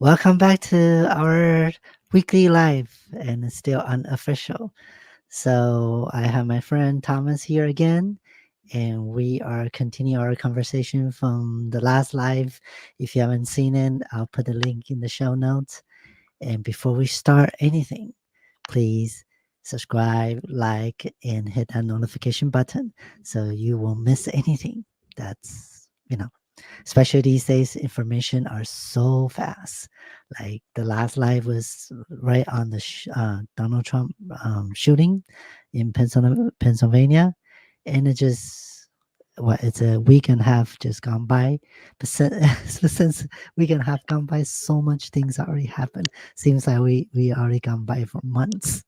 Welcome back to our weekly live, and it's still unofficial. So I have my friend Thomas here again, and we are continuing our conversation from the last live. If you haven't seen it, I'll put the link in the show notes. And before we start anything, please subscribe, like, and hit that notification button so you won't miss anything. That's especially these days, information are so fast. Like the last live was right on the Donald Trump shooting in Pennsylvania, and it just it's a week and a half just gone by, but since week and a half gone by, so much things already happened. Seems like we already gone by for months,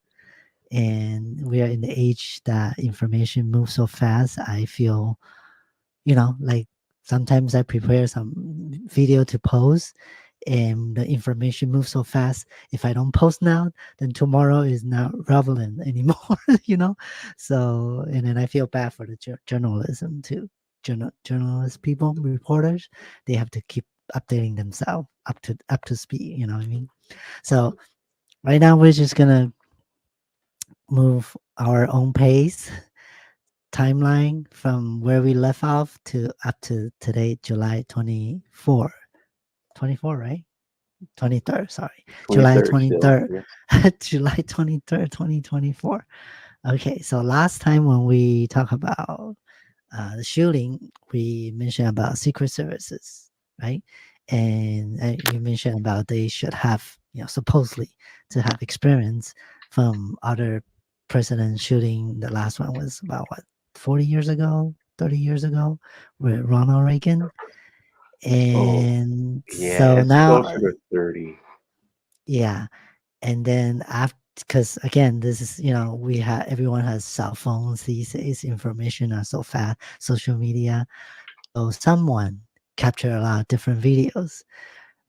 and we are in the age that information moves so fast. I feel like sometimes I prepare some video to post, and the information moves so fast. If I don't post now, then tomorrow is not relevant anymore, you know? So, and then I feel bad for the journalism too. Journalist people, reporters, they have to keep updating themselves up to speed, you know what I mean? So right now we're just gonna move our own pace timeline from where we left off to up to today, July 24. 24, right? 23rd, sorry. July 23rd still. 23rd. Yes. July 23rd, 2024. Okay, so last time when we talked about the shooting, we mentioned about secret services, right? And you mentioned about they should have, supposedly to have experience from other president shooting. The last one was about what, 40 years ago, 30 years ago, with Ronald Reagan. Oh, And yeah, so it's now, closer to 30. yeah. And then after, because again, this is, we have, everyone has cell phones these days, information are so fast, social media. So someone captured a lot of different videos.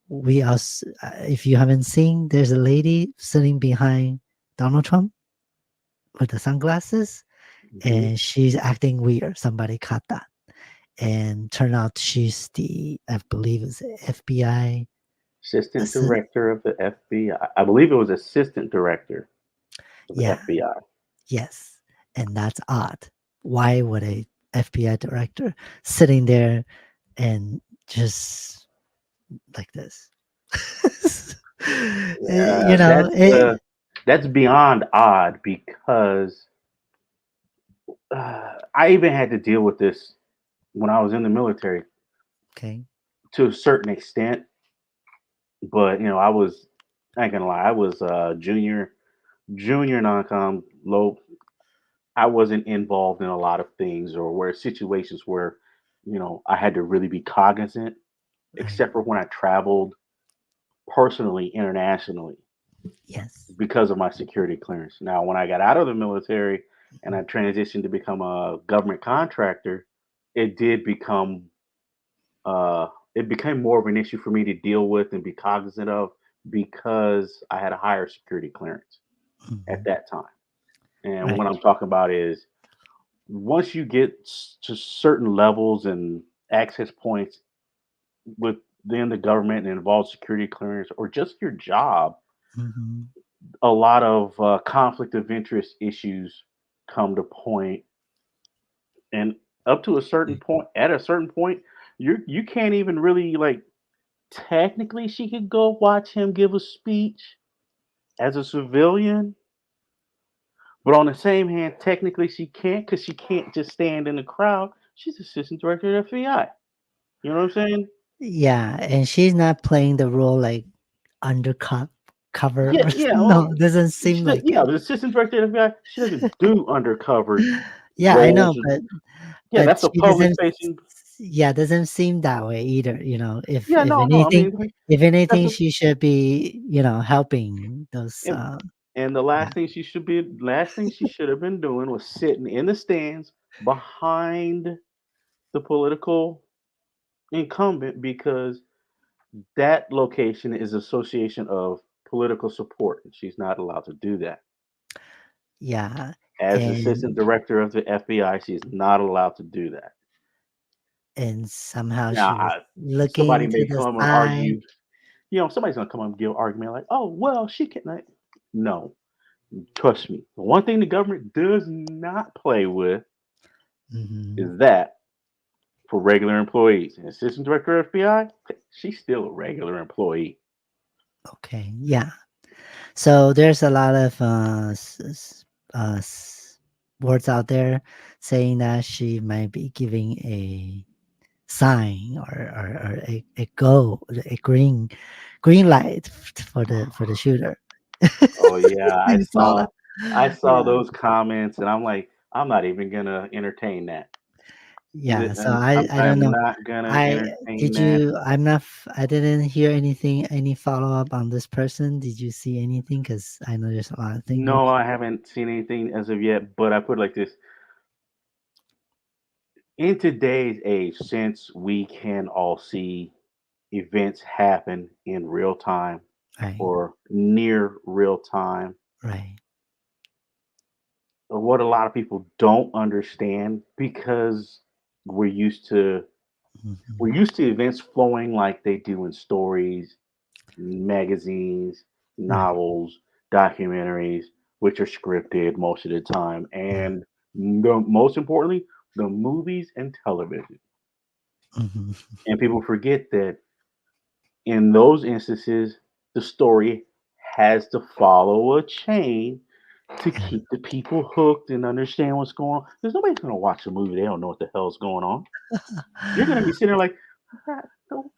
If you haven't seen, there's a lady sitting behind Donald Trump with the sunglasses, Mhm. and she's acting weird. Somebody caught that, and turned out she's I believe it's the FBI. Assistant Assi- director of the FBI. I believe it was assistant director of the yeah, FBI. yes, and that's odd. Why would a FBI director sitting there and just like this? Yeah, that's beyond odd because I even had to deal with this when I was in the military Okay. to a certain extent. But I ain't gonna lie, I was junior non-com low. I wasn't involved in a lot of things or where situations where, I had to really be cognizant, Right. except for when I traveled personally internationally Yes. because of my security clearance. Now, when I got out of the military and I transitioned to become a government contractor, it did become it became more of an issue for me to deal with and be cognizant of because I had a higher security clearance at Mhm. that time. And what Right. I'm talking about is once you get to certain levels and access points within the government and involves security clearance or just your job, Mhm. a lot of conflict of interest issues come to point, and up to a certain Right. point, at a certain point, you can't even really like. Technically, she could go watch him give a speech as a civilian, but on the same hand, technically she can't because she can't just stand in the crowd. She's assistant director of the FBI. You know what I'm saying? Yeah, and she's not playing the role like undercut cover Yeah, or yeah. no, Well, it doesn't seem like yeah, it. the assistant director of the FBI. She doesn't do undercover Yeah, I know, roles. Yeah, but that's a she public doesn't facing. yeah, doesn't seem that way either, if Yeah, if no, no. I anything, mean, like, if that's anything, a she should be, helping those, and, and yeah. last thing she should have been doing was sitting in the stands behind the political incumbent because that location is association of political support, and she's not allowed to do that. Yeah, As assistant and director of the FBI, she's not allowed to do that. somehow Now, she was somebody looking to may the come and side. argue. somebody's gonna come up and give an argument like, "Oh, well, she can." Like, no, trust me. The one thing the government does not play with Hmm. is that for regular employees. And assistant director of FBI, she's still a regular employee. Okay, yeah. So there's a lot of words out there saying that she might be giving a sign or a go, a green light for the shooter. Oh yeah, You saw that? I saw Yeah, those comments, and I'm like, I'm not even gonna entertain that. yeah. So I I don't am know. not gonna I entertain did that. you? I didn't hear anything, any follow up on this person. Did you see anything? Because I know there's a lot of things going. No, I haven't seen anything as of yet. But I put it like this: in today's age, since we can all see events happen in real time Right, or near real time, right. what a lot of people don't understand because we're used to Hmm. we're used to events flowing like they do in stories, magazines, Right. novels, documentaries, which are scripted most of the time, Yeah. and most importantly, the movies and television. Hmm. And people forget that in those instances, the story has to follow a chain to Yeah. keep the people hooked and understand what's going on. Because nobody's going to watch a movie, they don't know what the hell's going on. You're going to be sitting there like, "Ah, no,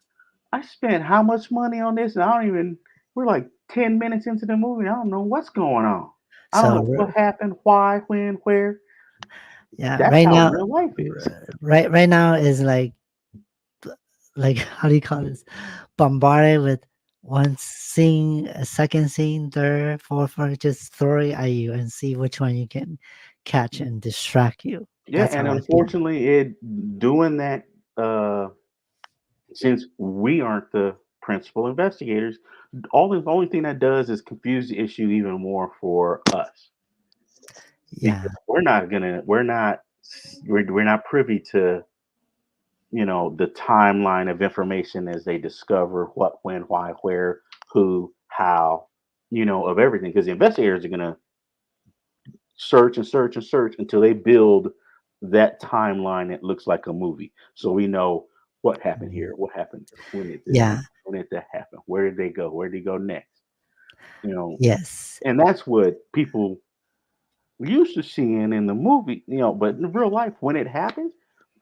I spent how much money on this? And I don't even, we're like 10 minutes into the movie. I don't know what's going on. I don't So know what happened, why, when, where. yeah, That's how real life is. right now is like how do you call this? Bombarded with one scene, a second scene, third, fourth, just throw it at you and see which one you can catch and distract you. Yeah, That's and how I feel. unfortunately, doing that, uh, since we aren't the principal investigators, the only thing that does is confuse the issue even more for us because Yeah. we're not privy to the timeline of information as they discover what, when, why, where, who, how, of everything. Because the investigators are gonna search and search and search until they build that timeline that looks like a movie. So we know what happened Mhm. here, what happened here, Yeah. when did that happen, where did they go, where did they go next, you know. Yes. And that's what people used to seeing in the movie, but in real life, when it happens,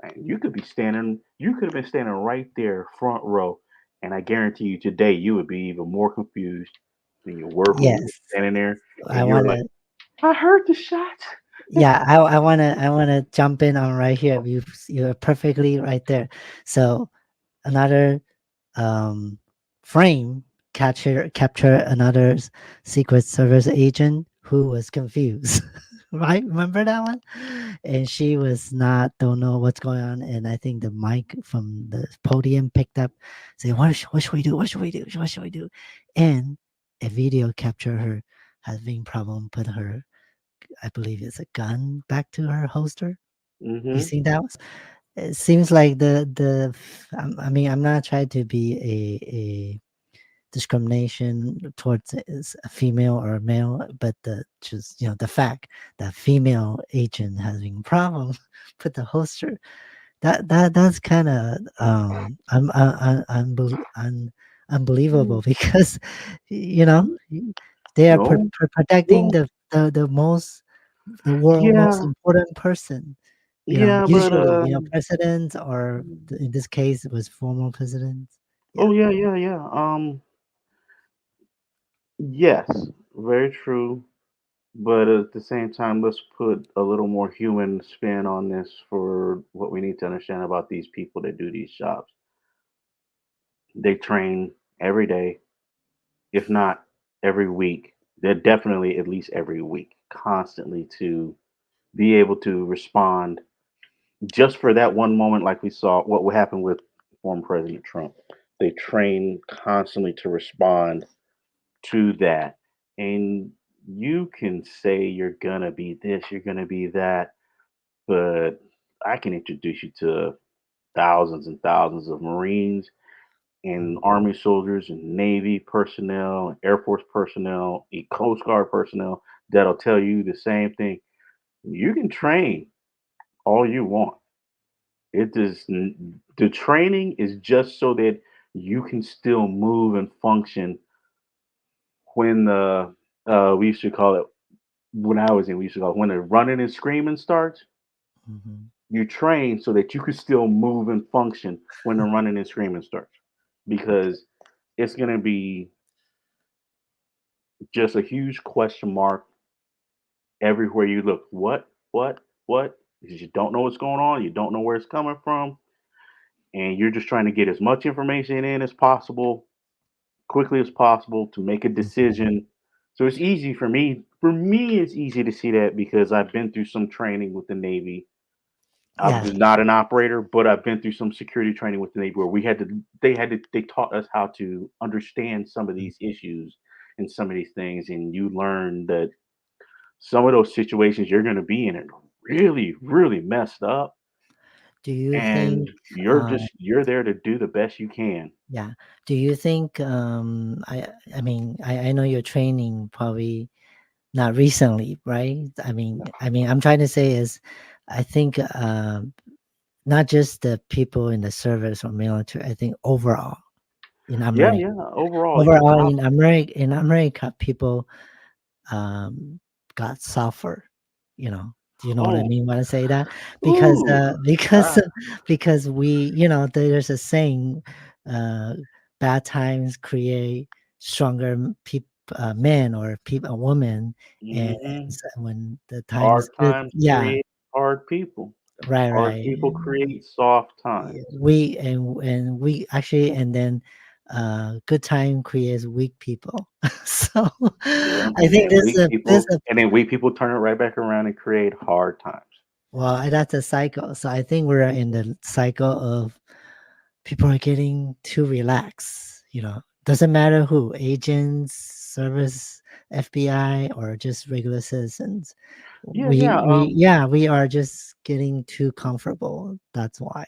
man, you could have been standing right there, front row, and I guarantee you today you would be even more confused than you were when you were Yes. standing there I and you're want like, to. I heard the shots. Yeah, I wanna jump in on right here. You're perfectly right there. So another um, frame capture another Secret Service agent who was confused. Right? Remember that one? And she was not don't know what's going on. And I think the mic from the podium picked up, say, what should we do? What should we do? What should we do? And a video capture her having problem put her, I believe it's a gun back to her holster. You Hmm. seen that? It seems like I mean, I'm not trying to be a discrimination towards a female or a male, but the just the fact that female agent having problem with the holster, that's kind of unbelievable because they are No, protecting well, the most the world most yeah, important person. yeah, but Usually, presidents or in this case, it was former presidents. Yeah. oh yeah, yeah, yeah. Yes, very true. But at the same time, let's put a little more human spin on this for what we need to understand about these people that do these jobs. They train every day, if not every week. They're definitely at least every week, constantly to be able to respond just for that one moment, like we saw what would happen with former President Trump. They train constantly to respond to that. And you can say you're gonna be this, you're gonna be that, but I can introduce you to thousands and thousands of Marines, and Army soldiers and Navy personnel and Air Force personnel and Coast Guard personnel that'll tell you the same thing. You can train all you want. The training is just so that you can still move and function when the we used to call it when I was in, we used to call it when the running and screaming starts. Mhm. You train so that you can still move and function when the running and screaming starts, because it's going to be just a huge question mark everywhere you look. What? Because you don't know what's going on, you don't know where it's coming from, and you're just trying to get as much information in as possible, quickly as possible to make a Mhm. decision. So it's easy for me. For me, it's easy to see that because I've been through some training with the Navy. I'm Yeah. not an operator, but I've been through some security training with the Navy where they taught us how to understand some of these issues and some of these things, and you learn that some of those situations you're going to be in are really, really messed up, Do you and think, you're there to do the best you can. yeah, do you think, I mean, I know you're training probably not recently, right? I mean, I'm trying to say is, I think, not just the people in the service or military, I think overall in Yeah, America, yeah. Overall, yeah. overall in America, people um, got suffer. You know, do you know what I Oh, mean when I say that? Because ooh, because ah, because there's a saying, uh, bad times create stronger men or people a woman, and mhm. when the time is Hard good, times yeah, create hard people. right, Hard right. people create soft Yeah, times. we actually, and then good time creates weak people. So Yeah, I think there's a and then weak people turn it right back around and create hard times. well, that's a cycle. So I think we're in the cycle of people are getting too relaxed. Doesn't matter who, agents, service, FBI, or just regular citizens. Yeah, yeah. We are just getting too comfortable. That's why.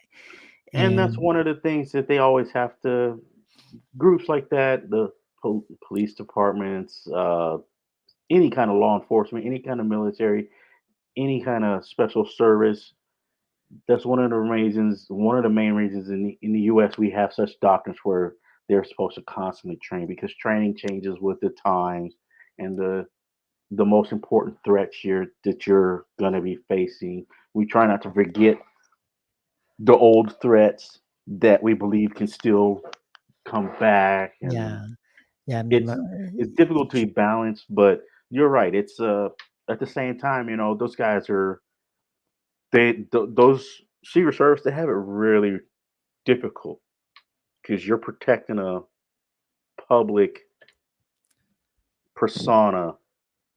And that's And one of the things that they always have to groups like that, the police departments, any kind of law enforcement, any kind of military, any kind of special service. That's one of the main reasons in the US we have such doctrines where they're supposed to constantly train because training changes with the times and the most important threats you're gonna be facing. We try not to forget the old threats that we believe can still come back, and yeah, yeah, it's it's difficult to be balanced, but you're right. It's at the same time, those guys are those Secret Service, they have it really difficult because you're protecting a public persona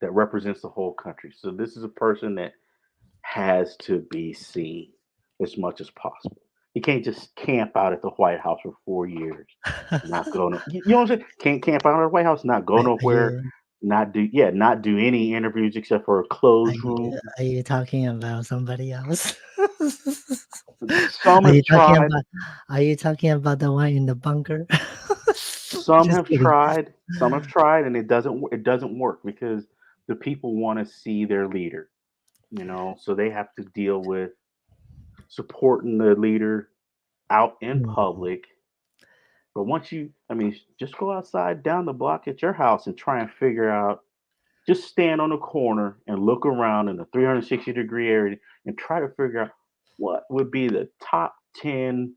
that represents the whole country. So this is a person that has to be seen as much as possible. He can't just camp out at the White House for 4 years, not go no. You know what I'm saying? Can't camp out at the White House, not go are nowhere, you not do any interviews except for a are closed room. you are you talking about somebody else? Some Are have you talking tried, about are you talking about the one in the bunker? Just kidding. some have tried, and it doesn't work because the people want to see their leader. So they have to deal with supporting the leader out in Mm, public. But I mean, just go outside down the block at your house and try and figure out, just stand on the corner and look around in a 360-degree area and try to figure out what would be the top 10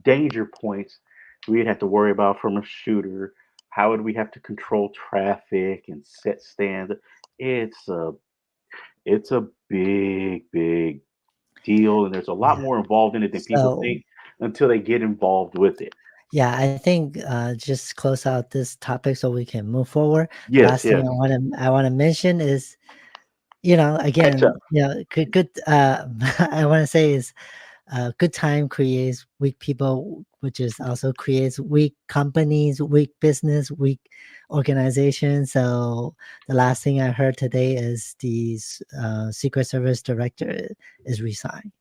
danger points we'd have to worry about from a shooter. How would we have to control traffic and set stands? It's a it's a big, big deal, and there's a lot yeah. more involved in it than people So, think until they get involved with it. yeah, I think, just close out this topic so we can move forward. The Yes, last thing yes. I wanna mention is, Catch up. again, good, I wanna say is, good time creates weak people, which is also creates weak companies, weak business, weak organizations. So the last thing I heard today is the Secret Service director is resigned.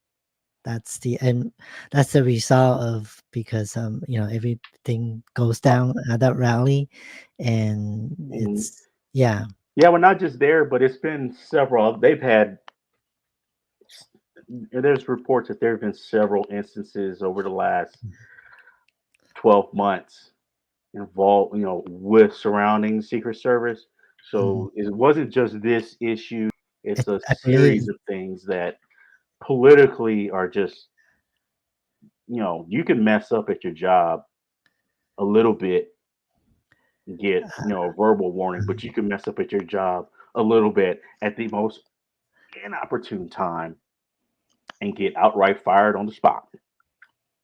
That's the and that's the result of because everything goes Uh, down at that rally, and mhm. it's yeah. Yeah, well, not just there, but it's been several. They've had there's reports that there have been several instances over the last 12 months involved, with surrounding Secret Service. Mhm. So it wasn't just this issue, it's a I believe series of things that politically are just, you can mess up at your job a little bit and get, a verbal warning, but you can mess up at your job a little bit at the most inopportune time and get outright fired on the spot,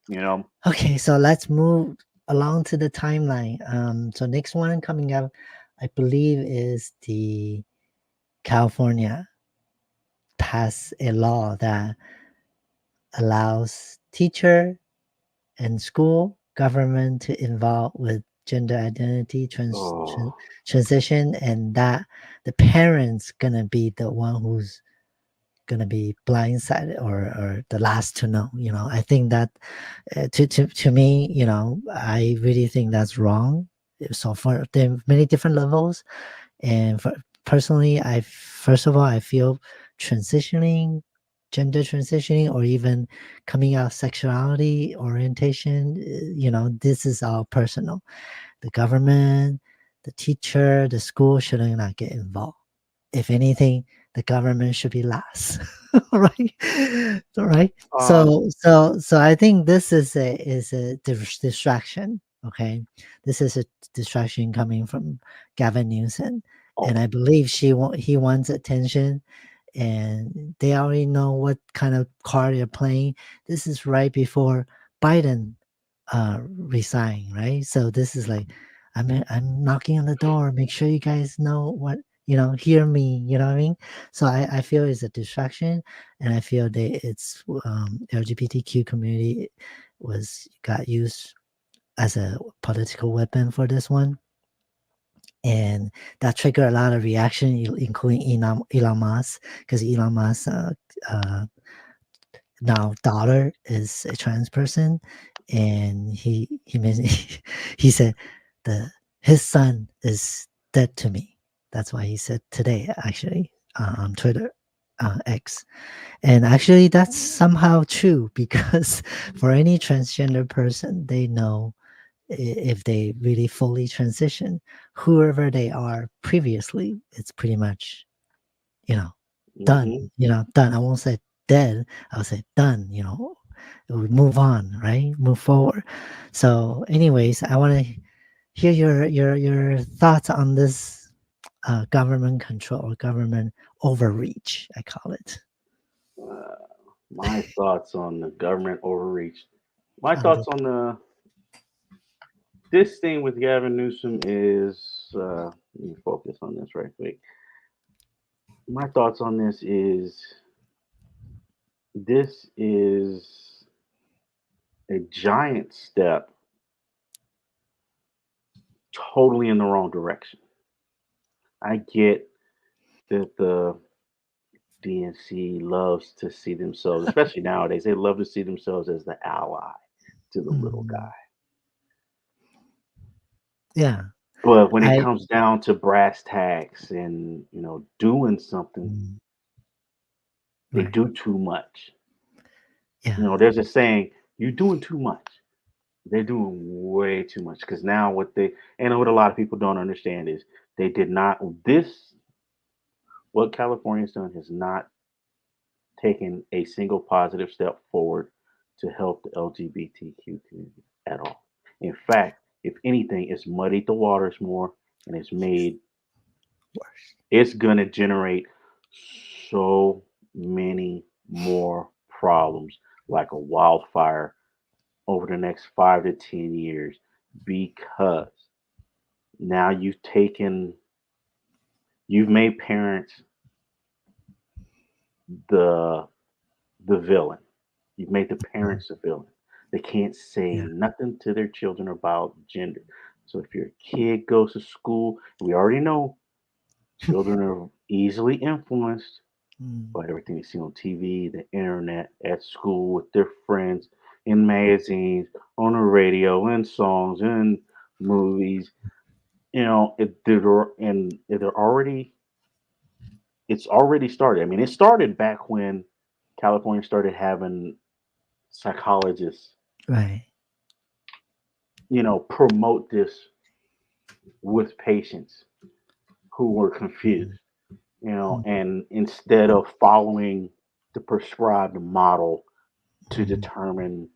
you know? okay, so let's move along to the timeline. So next one coming up, I believe, is the California pass a law that allows teacher and school government to involve with gender identity Oh, transition, and that the parents gonna be the one who's gonna be blindsided or the last to know. I think that to me, I really think that's wrong. So for there are many different levels, and for personally, I first of all I feel transitioning, gender transitioning, or even coming out sexuality orientation, this is all personal. The government, the teacher, the school should not get involved. If anything, the government should be last, right? Right. um, So I think this is a distraction. Okay, this is a distraction coming from Gavin Newsom, and oh, I believe he wants attention, and they already know what kind of card they're playing. This is right before Biden resign, right? So this is like I'm knocking on the door. Make sure you guys know what hear me. You know what I mean? So I feel it's a distraction, and I feel that it's LGBTQ community got used as a political weapon for this one, and that triggered a lot of reaction, including Elon Musk, because Elon Musk uh, now daughter is a trans person, and he mentioned he said the his son is dead to me. That's why he said today, actually, on Twitter, X. And actually that's somehow true because for any transgender person, they know if they really fully transition, whoever they are previously, it's pretty much you know mhm. done. Done. I won't say dead, I'll say done. We move on, right? Move forward. So anyways, I want to hear your thoughts on this government control or government overreach, I call it. Uh, my thoughts on the government overreach. My On the thoughts on this thing with Gavin Newsom is let me focus on this right quick. My thoughts on this is a giant step totally in the wrong direction. I get that the DNC loves to see themselves, especially nowadays, they love to see themselves as the ally to the little mm, guy. yeah, But when it I comes down to brass tacks and doing something, mm, they right, do too much. yeah, There's a saying, "You're doing too much." They're doing way too much because now what a lot of people don't understand is they did not this what California's done has not taken a single positive step forward to help the LGBTQ community at all. In fact, if anything, it's muddied the waters more and worse. it's gonna generate so many more problems like a wildfire over the next 5 to 10 years because now you've made parents the the villain. You've made the Mhm. parents the villain. They can't say Yeah. nothing to their children about gender. So if your kid goes to school, we already know children are easily influenced. mm, but everything they see on TV, the internet, at school, with their friends, in magazines, on the radio, in songs, in movies, they're already it's already started. I mean, it started back when California started having psychologists, right. promote this with patients who were confused, Mhm, and instead of following the prescribed model to mhm, determine,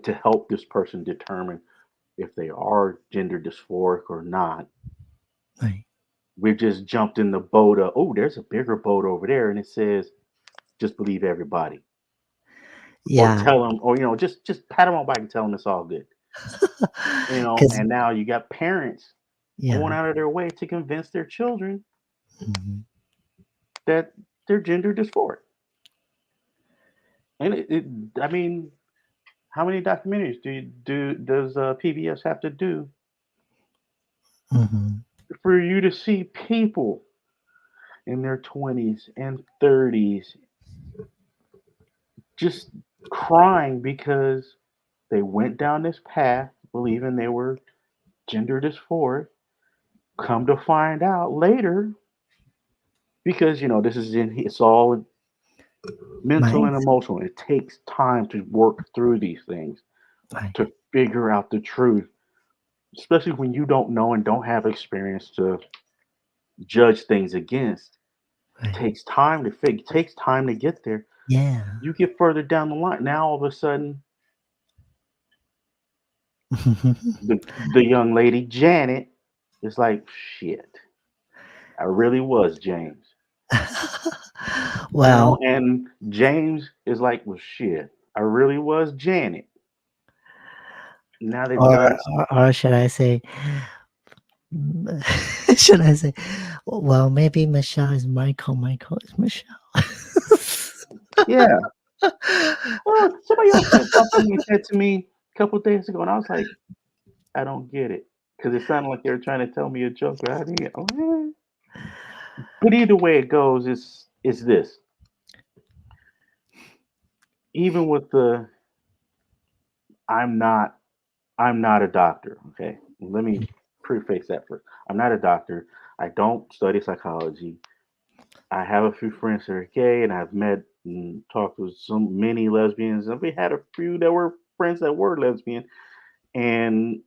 to help this person determine if they are gender dysphoric or not, right. we've just jumped in the boat of, oh, there's a bigger boat over there, and it says just believe everybody, or Yeah, tell them, or just pat them on the back and tell them it's all good. because And now you got parents going yeah, out of their way to convince their children mhm, that they're gender dysphoric. And I mean, how many documentaries does PBS have to do mhm, for you to see people in their 20s and 30s just crying because they went down this path believing they were gender dysphoric, come to find out later, because this is it's all mental and right, emotional. It takes time to work through these things, right, to figure out the truth, especially when you don't know and don't have experience to judge things against. It right. takes time to figure. It takes time to get there. Yeah. You get further down the line. Now all of a sudden, the young lady Janet is like, shit. I really was James. Well, And James is like, well, shit. I really was Janet. Now they've or done. or should I say, should I say, well, maybe Michelle is Michael, Michael is Michelle. Yeah. Well, somebody else said something they said to me a couple of days ago, and I was like, I don't get it, because it sounded like they were trying to tell me a joke. But I didn't. But either way it goes, is this. Even with the I'm not I'm not a doctor. Okay, let me preface that first. I'm not a doctor. I don't study psychology. I have a few friends that are gay, and I've met and talked with many lesbians, and we had a few that were friends that were lesbian and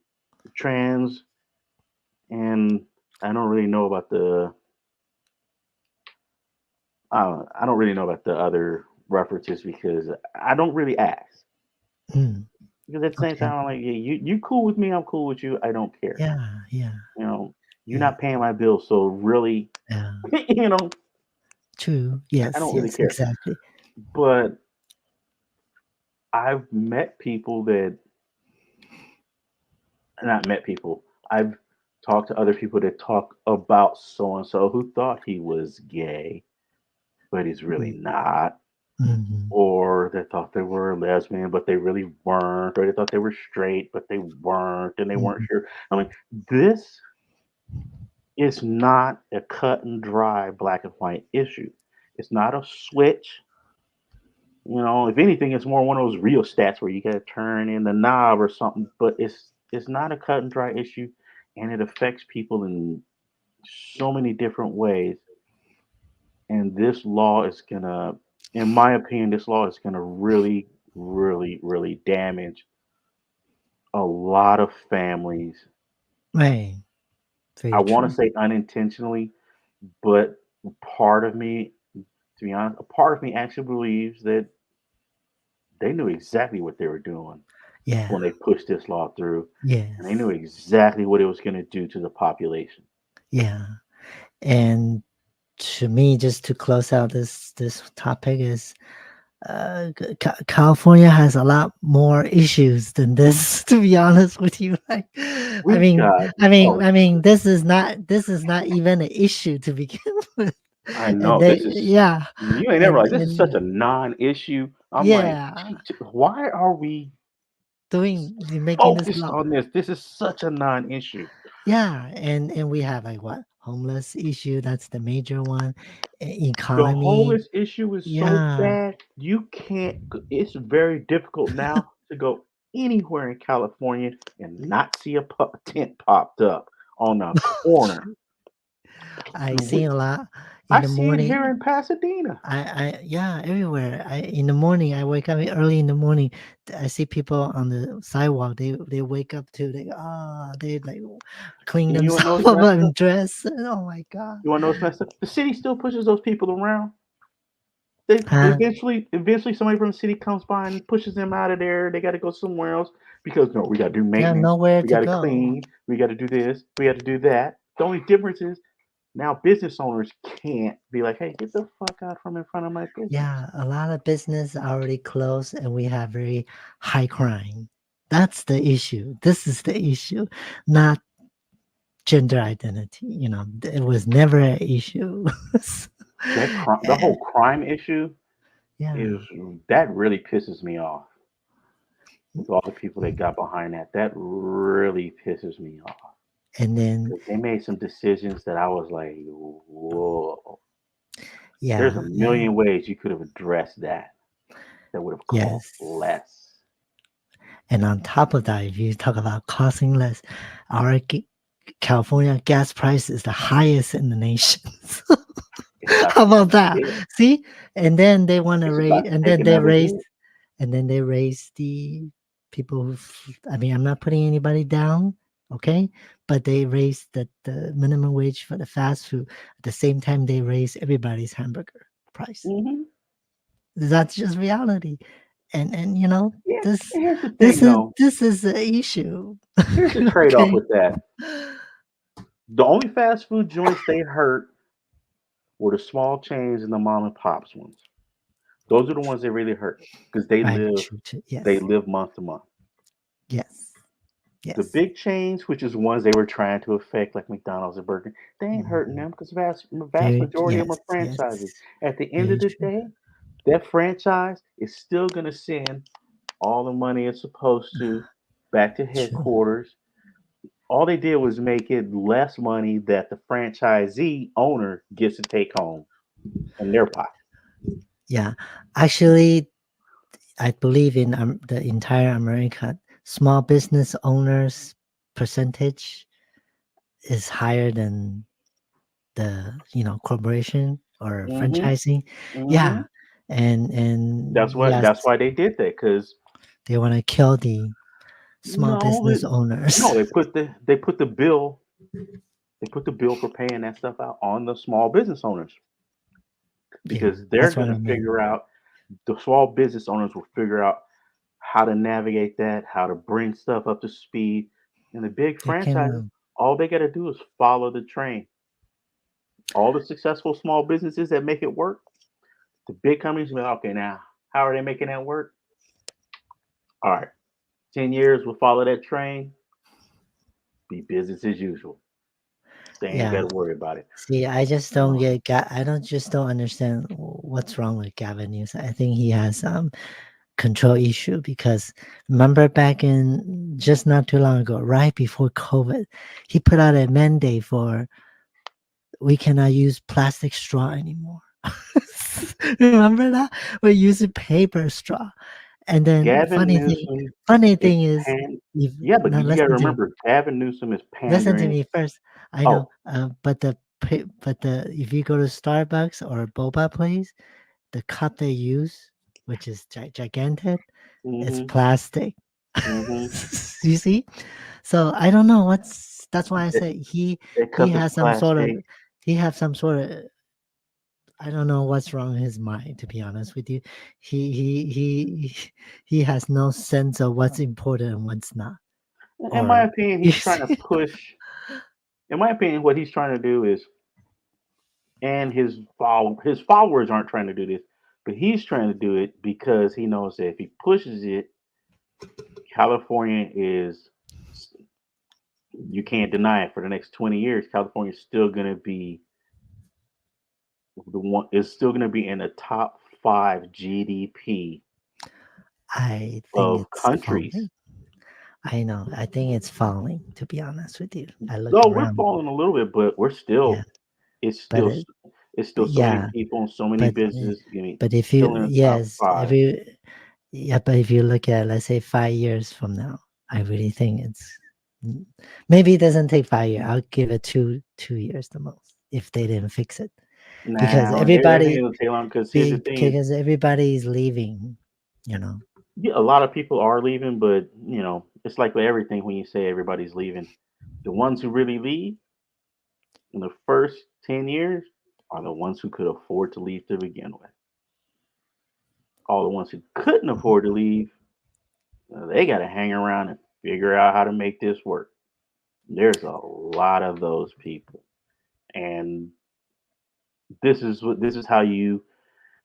trans, and I don't really know about I don't really know about the other references because I don't really ask. Mm, Because at the same okay. time, I'm like, yeah, you cool with me, I'm cool with you. I don't care. Yeah, yeah, You know, you're yeah, not paying my bills, so really, yeah. you know, True. I Yes, don't really yes, care. exactly. But I've met people that not met people. I've talked to other people that talk about so and so who thought he was gay, but he's really Mm, not. mhm, Or they thought they were lesbian, but they really weren't. Or they thought they were straight, but they weren't, and they weren't mhm, sure. I mean, this is not a cut and dry black and white issue. It's not a switch. If anything, it's more one of those real stats where you got to turn in the knob or something. But it's not a cut and dry issue, and it affects people in so many different ways. And this law is gonna, in my opinion, this law is gonna really, really, really damage a lot of families. right. I Very want to true. say unintentionally, but part of me, to be honest, a part of me actually believes that they knew exactly what they were doing Yeah, when they pushed this law through, and they knew yes, exactly what it was going to do to the population. yeah. And to me, just to close out this topic is California has a lot more issues than this. To be honest with you, like, We've got, oh, this is not even an issue to begin with, I and know they this is, yeah, you ain't never like, this is such and a non-issue. I'm like, yeah, why are we making this focused law. on this? This is such a non-issue. Yeah, and we have like what? homeless issue, that's the major one. The Economy, homeless issue is so yeah. bad, you can't it's very difficult now to go anywhere in California and not see a tent popped up on a corner. I see We a lot in I the see it here morning. in Pasadena. Yeah, everywhere. In the morning, I wake up early in the morning. I see people on the sidewalk. They wake up too. They like clean And you wanna know themselves what's up messed and up? dress. Oh my god. You wanna know what's messed up? The city still pushes those people around. They Huh? eventually somebody from the city comes by and pushes them out of there. They gotta go somewhere else because, "No, we gotta do They have maintenance, nowhere we to gotta go. clean, we gotta do this, we gotta do that." The only difference is now business owners can't be like, "Hey, get the fuck out from in front of my business." Yeah, a lot of business already closed, and we have very high crime. That's the issue. This is the issue, not gender identity. It was never an issue. The Eh, whole crime issue is yeah, that really pisses me off with all the people that got behind that. That really pisses me off and then because they made some decisions that I was like, "Whoa." There's a yeah, million ways you could have addressed that that would have cost yes. less. And on top of that, if you talk about costing less, our California gas price is the highest in the nation. It's about How to about take a that? hit. See? And then they want to It's raise, about to take another hit. and then they raise the people I mean, I'm not putting anybody down, okay? But they raised the minimum wage for the fast food. At the same time, they raise everybody's hamburger price. Hmm. That's just reality. And Yeah. this And here's the thing, though. this is the issue. Here's the trade-off Okay. with that. The only fast food joints they hurt were the small chains and the mom and pops ones. Those are the ones they really hurt because Right. True. True. they Yes. live month to month. Yes. The Yes. big chains, which is the ones they were trying to affect, like McDonald's and Burger King, they ain't hurting Mhm. them because vast Very. majority of them Yes. are Yes. franchises. At the end of Very the true. day, that franchise is still going to send all the money it's supposed to back to True. headquarters. All they did was make it less money that the franchisee owner gets to take home in their pot. Yeah. Actually, I believe in the entire America, small business owners percentage is higher than the corporation or Hmm. franchising. Hmm. Yeah, and yes, That's why they did that because they want to kill the small no, business owners. no, they put the bill for paying that stuff out on the small business owners Yeah, because they're that's going what I to meant. figure out the small business owners will figure out how to navigate that, how to bring stuff up to speed. And the big They franchises, can, all they got to do is follow the train. All the successful small businesses that make it work, the big companies will be like, okay, now how are they making that work? All right, 10 years we'll follow that train, be business as usual. They ain't got yeah. to worry about it. See, I just don't Uh, get. I don't just don't understand what's wrong with Gavin Newsom. I think he has control issue because remember back in just not too long ago, right before COVID, he put out a mandate for we cannot use plastic straw anymore. Remember that? We're using paper straw. And then Gavin Newsom funny is thing is, pan. if Yeah, but now you got to listen to me, remember, Gavin Newsom is listen to pandering. me first. I know, Oh, but the if you go to Starbucks or a boba place, the cup they use, which is gigantic, it's mm-hmm, plastic. mm-hmm. You see? So I don't know what's that's why I That, say that he cup is has some sort of plastic. he has some sort of I don't know what's wrong in his mind, to be honest with you. He he he he has no sense of what's important and what's not. In my Or opinion, you he's trying to see? push. In my opinion, what he's trying to do is, and his followers aren't trying to do this, but he's trying to do it because he knows that if he pushes it, California is. You can't deny it. For the next 20 years, California is still going to be the one. Is still going to be in the top five GDP I think of it's countries. phony. I know. I think it's falling. To be honest with you, I look No, we're around. falling a little bit, but we're Yeah, still it's but still it's still so many yeah, people and so many but businesses. I mean, but if you still in the top yes, if 5. you yeah, but if you look at, let's say, 5 years from now, I really think it's mm, maybe it doesn't take 5 years. I'll give it 2 years the most if they didn't fix it, because Now, I think everybody it'll take long because here's the be thing is, because everybody's leaving. You know. yeah, a lot of people are leaving, but it's like with everything when you say everybody's leaving, the ones who really leave in the first 10 years are the ones who could afford to leave to begin with. All the ones who couldn't afford to leave, they got to hang around and figure out how to make this work. There's a lot of those people, and this is how you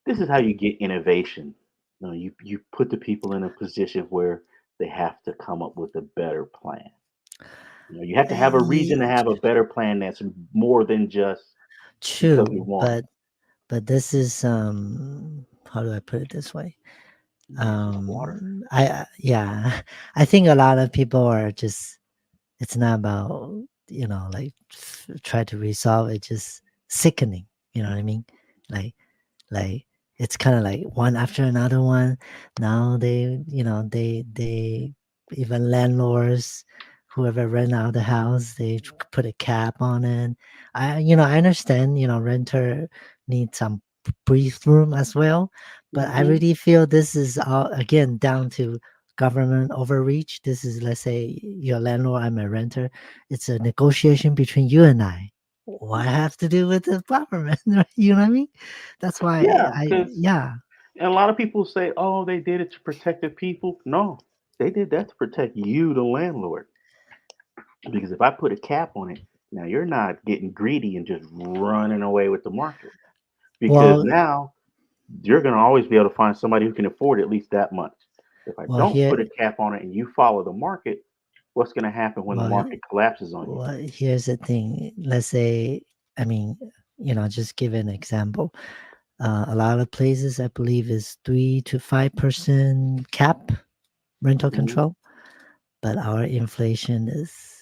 get innovation. You put the people in a position where they have to come up with a better plan. You have to have a reason to Ye- have a better plan that's more than just because we True, want it. but this is how do I put it this way? Get some water. Yeah, I think a lot of people are just, it's not about, like, try to resolve it, just sickening, you know what I mean? Like like it's kind of like one after another one. Now they even landlords, whoever rent out the house, they put a cap on it. I understand, renter needs some breathe room as well, but I Hmm. really feel this is all again down to government overreach. This is, let's say, you're a landlord, I'm a renter. It's a negotiation between you and I. What have to do with the government? Right? You know what I mean? That's why Yeah, I because yeah. a lot of people say, "Oh, they did it to protect the people." No, they did that to protect you, the landlord. Because if I put a cap on it, now you're not getting greedy and just running away with the market. Because Well, now you're going to always be able to find somebody who can afford at least that much. If I well don't here put a cap on it and you follow the market, what's going to happen when the well market collapses on you? well here's the thing. Let's say, I mean, just give an example. A lot of places, I believe, is 3 to 5% cap rental Hmm. control, but our inflation is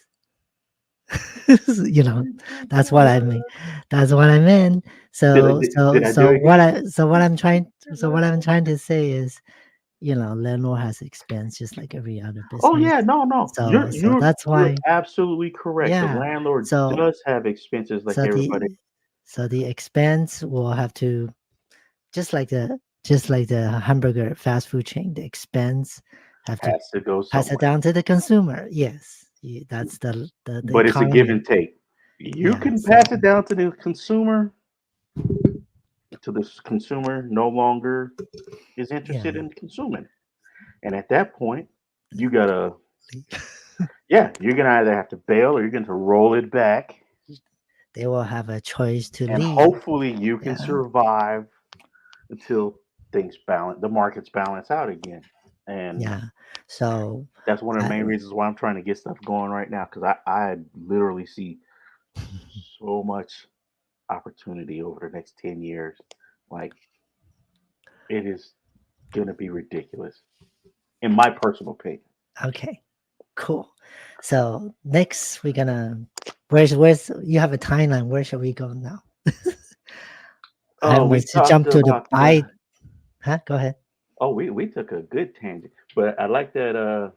you know that's what I mean. That's what I meant. So Did so I do so it what good? I so what I'm trying so what I'm trying to say is, landlord has expense just like every other Oh business. yeah, no, no. So You're so you're that's you're why, absolutely correct. The yeah. landlord So does have expenses like so everybody the expense will have to, just like the hamburger fast food chain, the expense have to has to go pass it somewhere. down to the consumer. Yes, that's the But it's a give economy. and take. You Yeah. can So pass it down to the consumer till this consumer no longer is interested yeah, in consuming. And at that point, you gotta, yeah, you're gonna either have to bail or you're going to roll it back, they will have a choice to and leave. hopefully you can Yeah, survive until the markets balance out again. And yeah. So that's one of the I main reasons why I'm trying to get stuff going right now because I literally see so much opportunity over the next 10 years. Like, it is going to be ridiculous, in my personal opinion. okay, cool. So next we're gonna, where's you have a timeline? Where should we go now? Oh, I'm going we to talked jump to the about buy. Huh? Go ahead. oh, we took a good tangent, but I like that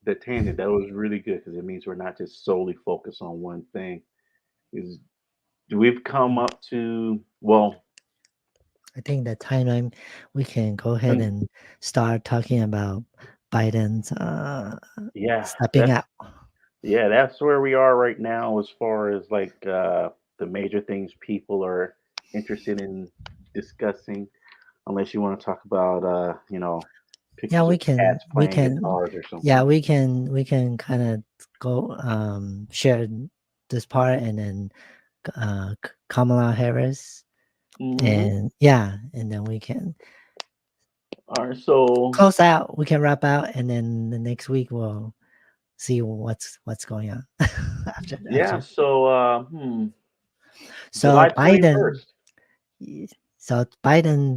the tangent. That was really good because it means we're not just solely focused on one thing. Is we've come up to well, I think that timeline, we can go ahead and and start talking about Biden's yeah, stepping that's out. that's where we are right now as far as like the major things people are interested in discussing. Unless you want to talk about Yeah, pictures of we can cats we playing can guitars or yeah, something. we can kind of go share this part, and then Kamala Harris, Hmm. and yeah, and then we can All right, so close out. We can wrap out, and then the next week we'll see what's going on yeah, after. so So July Biden, 21st. y- so Biden,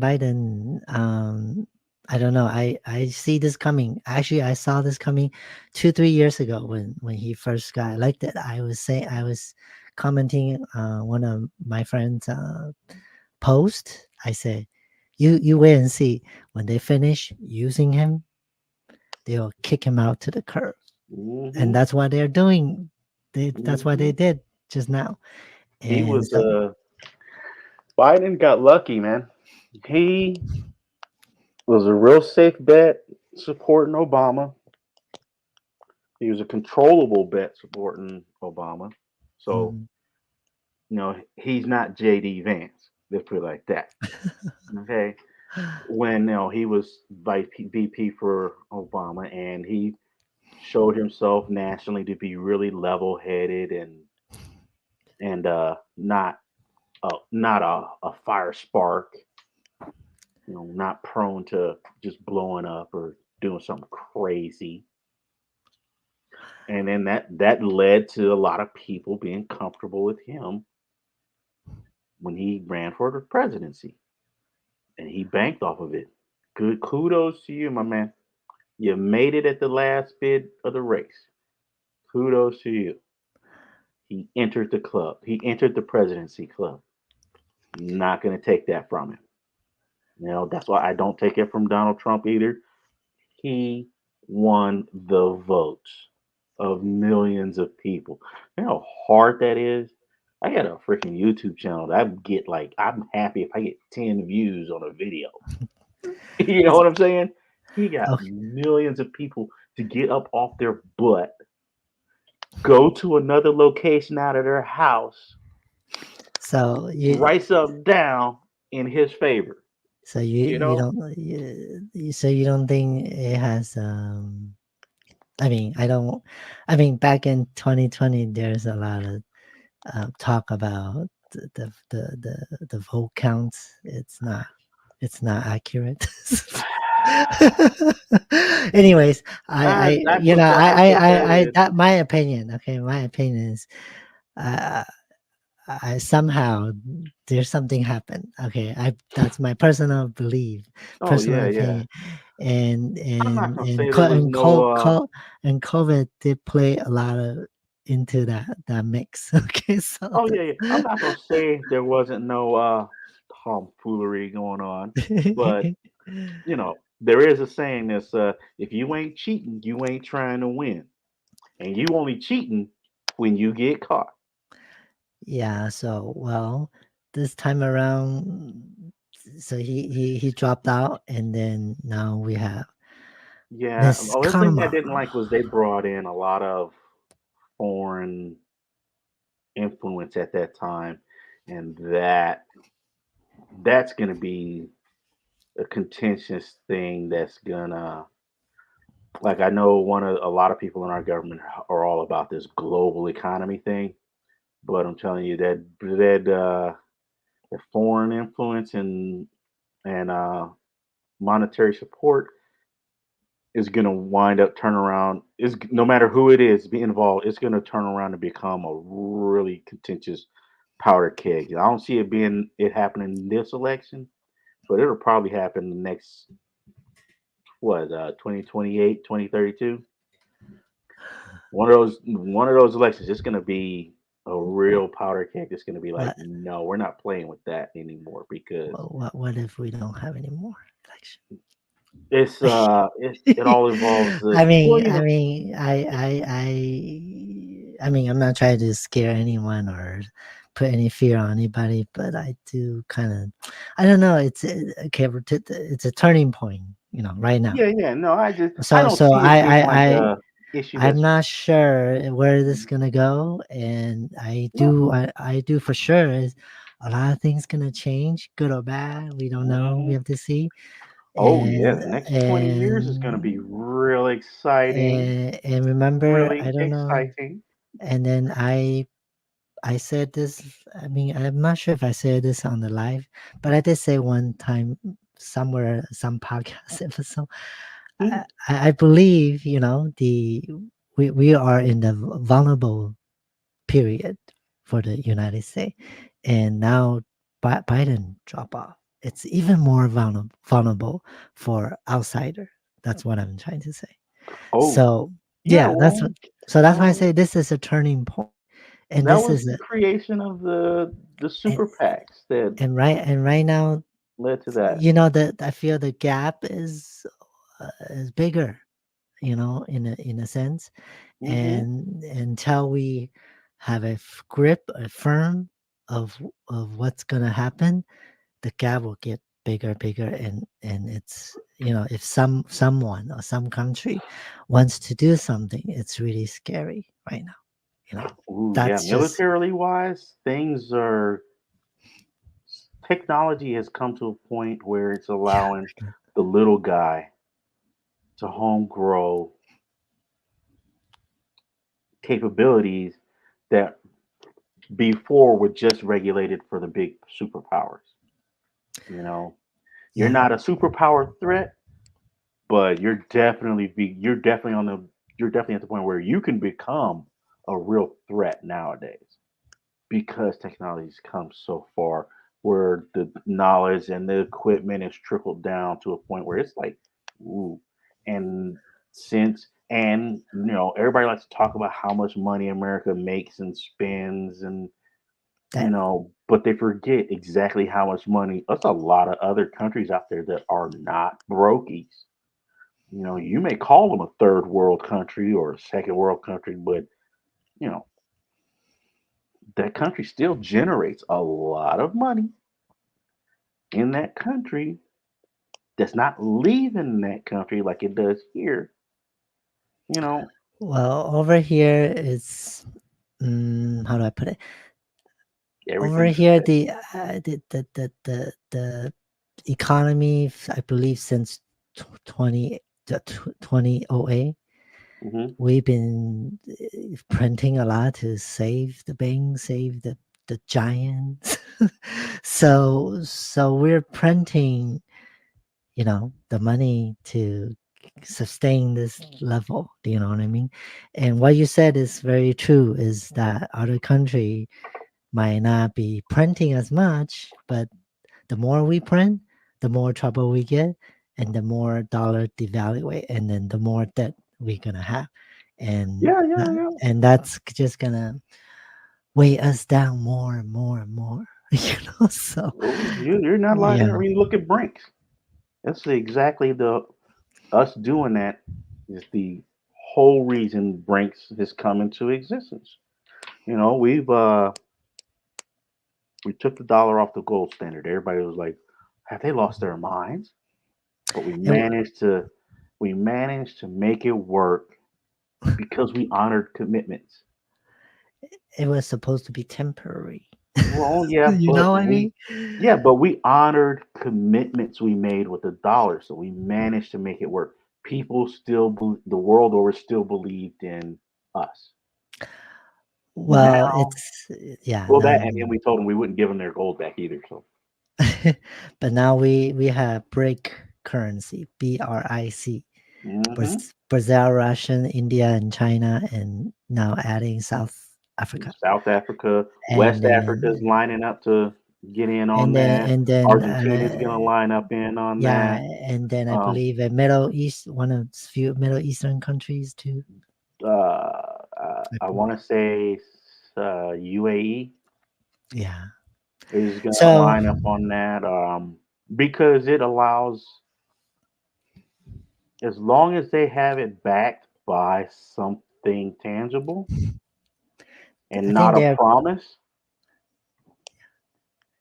I don't know. I see this coming. Actually, I saw this coming 2 3 years ago when he first got elected. I was commenting one of my friends' post. I said, you wait and see when they finish using him, they'll kick him out to the curb, and Hmm. that's what they're doing. That's what they Hmm. did just now, He and was so Biden got lucky, man. He was a real safe bet supporting Obama. He was a controllable bet supporting Obama. So, mhm. he's not JD Vance. Let's put it like that. Okay. When he was VP for Obama, and he showed himself nationally to be really level-headed and not a fire spark, not prone to just blowing up or doing something crazy. And then that led to a lot of people being comfortable with him when he ran for the presidency, and he banked off of it. Good kudos to you, my man. You made it at the last bit of the race. Kudos to you. He entered the club. He entered the presidency club. Not going to take that from him. That's why I don't take it from Donald Trump either. He won the votes of millions of people. You know how hard that is? I got a freaking YouTube channel that I get like, I'm happy if I get 10 views on a video. You know what I'm saying? He got Okay, millions of people to get up off their butt, go to another location out of their house, so write something down in his favor. You you know? don't so you don't think it has I mean, I don't. I mean, back in 2020, there's a lot of talk about the vote counts. It's not accurate. Anyways, That's that's what that is. that my opinion. Okay, my opinion is, uh, I somehow there's something happened. Okay, I that's my personal belief, Oh personal yeah, yeah. opinion, and I'm not and gonna and say there co- was and no. and COVID did play a lot of into that mix. Okay, so Oh yeah, yeah. I'm not gonna say there wasn't no tomfoolery going on, but there is a saying that's if you ain't cheating, you ain't trying to win, and you only cheating when you get caught. yeah. So well, this time around, so he dropped out, and then now we have Yeah. The Miss only thing I Kama. didn't like was they brought in a lot of foreign influence at that time, and that's gonna be a contentious thing that's gonna like I know one of a lot of people in our government are all about this global economy thing, but I'm telling you that foreign influence and monetary support is going to wind up turn around is no matter who it is be involved, it's going to turn around and become a really contentious powder keg. I don't see it happening this election, but it'll probably happen the next what 2028, 2032. One of those elections, it's gonna be a real powder keg. It's gonna be like, What no, we're not playing with that anymore because what if we don't have any more election? it all involves the well, I mean, I mean, I'm not trying to scare anyone or put any fear on anybody, but I do kind of, I don't know. Okay, it's a turning point, right now. yeah, yeah. No, I So, don't see it being like a issue I'm that's not sure where this is gonna go, and no. I do for sure is a lot of things gonna change, good or bad. We don't know. We Mhm. have to see, Oh yeah, and the next 20 years is gonna be and real exciting, and remember, I really don't know. exciting. And then I said this. I mean, I'm not sure if I said this on the live, but I did say one time somewhere some podcast episode. Mhm. I believe we are in the vulnerable period for the United States, and now Biden drop off. it's even more vulnerable for outsider. That's what I'm trying to say. Oh, So yeah. yeah, that's Well, what. So that's why I say um, this is a turning point, and that this was is the a creation of the and, super PACs that and right now, led to that. that I feel the gap is bigger, in a sense, Hmm. and until we have a grip, a firm of what's gonna happen, the gap will get bigger, and it's if someone or some country wants to do something, it's really scary right now. You know, Ooh, yeah. that's just Militarily wise, things are technology has come to a point where it's yeah, allowing the little guy to home grow capabilities that before were just regulated for the big superpowers. You know, you're yeah. not a superpower threat, but you're definitely you're definitely at the point where you can become a real threat nowadays because technology's come so far where the knowledge and the equipment is trickled down to a point where it's like, ooh, and everybody likes to talk about how much money America makes and spends and That but they forget exactly how much money. There's a lot of other countries out there that are not brokies. You may call them a third world country or a second world country, but you know, that country still generates a lot of money in that country that's not leaving that country like it does here. You know, well over here is how do I put it? Over everything's here, good. the economy, I believe, since 2008, Hmm. we've been printing a lot to save the bank, save the giants. So we're printing, the money to sustain this level. Do you know what I mean? And what you said is very true. Is that other country might not be printing as much, but the more we print, the more trouble we get, and the more dollar devaluate, and then the more debt we're gonna have, and Yeah, that, yeah, yeah. and that's just gonna weigh us down more and more and more. So Well, you're not lying yeah. there. I mean, look at Brinks. That's exactly the us doing that is the whole reason Brinks has come into existence. We took the dollar off the gold standard. Everybody was like, have they lost their minds? But It, w- we managed to make it work because we honored commitments. it was supposed to be temporary. Well, yeah, You but know what I mean? we honored commitments we made with the dollar, so we managed to make it work. The world over still believed in us. Well, Now, yeah, well, now, that and then we told them we wouldn't give them their gold back either. So, but now we have BRIC currency, BRIC, hmm Brazil, Russian, India, and China, and now adding South Africa, South Africa, and West then Africa's lining up to get in on and then that. and then Argentina's going to line up in on yeah, that. and then I Um, believe a Middle East, one of few Middle Eastern countries too. I want to say UAE Yeah. is going to So line up on that because it allows, as long as they have it backed by something tangible I and think not a promise,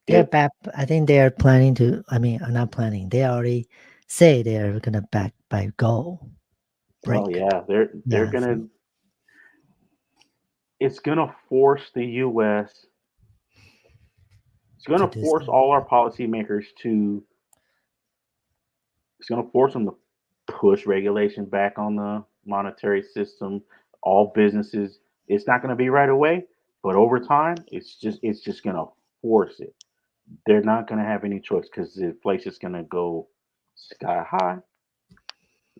they're it, back. I think they are planning to. I mean, not planning. They already say they are gonna back by goal oh break. yeah, they're Yeah. going So to, it's going to force the US, it's going to to do force something. all our policymakers to, it's going to force them to push regulation back on the monetary system, all businesses. It's not going to be right away, but over time, it's just going to force it. They're not going to have any choice because the inflation is going to go sky high.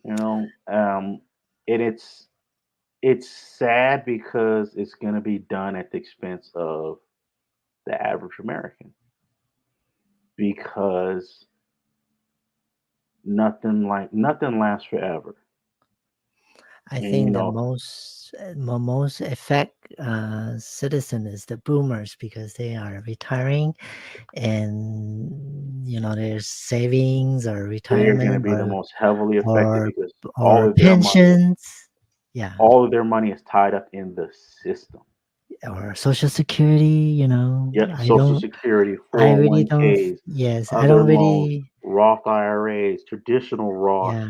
You know, and it's sad because it's going to be done at the expense of the average American. because nothing lasts forever. I And think the most affect citizen is the boomers because they are retiring, and there's savings or they're going to retirement be the most heavily affected or because or pensions, yeah, all of their money is tied up in the system. or social security. Yep, I Social don't. Security, I really don't. 401ks, Yes, I other don't loans, really. Roth IRAs, traditional Roth, Yeah,